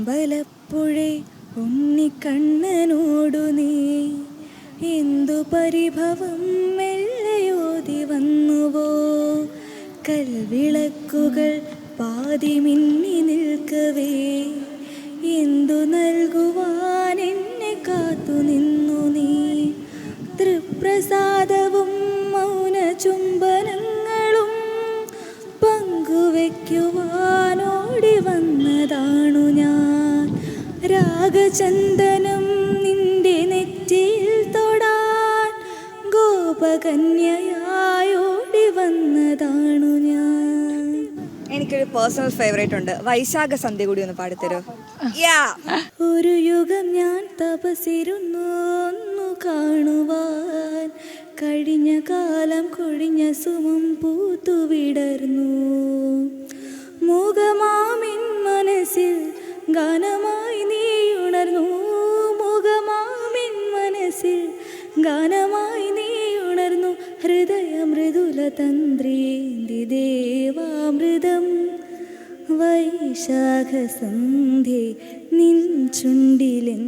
അമ്പലപ്പുഴേ ഉണ്ണിക്കണ്ണനോടു നീ എന്തു പരിഭവം മെല്ലയോതി വന്നുവോ. കൽവിളക്കുകൾ പാതി മിന്നി നിൽക്കവേ എന്തു നൽകുവാൻ എന്നെ കാത്തു നിന്നു നീ. തൃപ്രസാദവും മൗന ചുംബനങ്ങളും പങ്കുവയ്ക്കുവാനോടി വന്നതാണു ഞാൻ. രാഗചന്ദനം നിന്റെ നെറ്റിയിൽ തൊടാൻ ഗോപകന്യയായോടി വന്നതാണു ഞാൻ. എനിക്കൊരു പേഴ്സണൽ ഫേവറേറ്റ് ഉണ്ട്, വൈശാഖ സന്ധ്യ കൂടി ഒന്ന് പാടിത്തരോ? ഒരു യുഗം ഞാൻ തപസിരുന്നു ഒന്നു കാണുവാൻ, കഴിഞ്ഞ കാലം കൊഴിഞ്ഞ സുമം പൂത്തുവിടർന്നു. മുഖമാമിൻ മനസ്സിൽ ഗാനമായി നീ ഉണർന്നു. മുഖമാമിൻ മനസ്സിൽ ഗാനമായി നീ ഉണർന്നു. ഹൃദയ മൃദുല തന്ത്രേന്തി ദേവാമൃതം വൈശാഖ സന്ധ്യേ നിൻ ചുണ്ടിലെൻ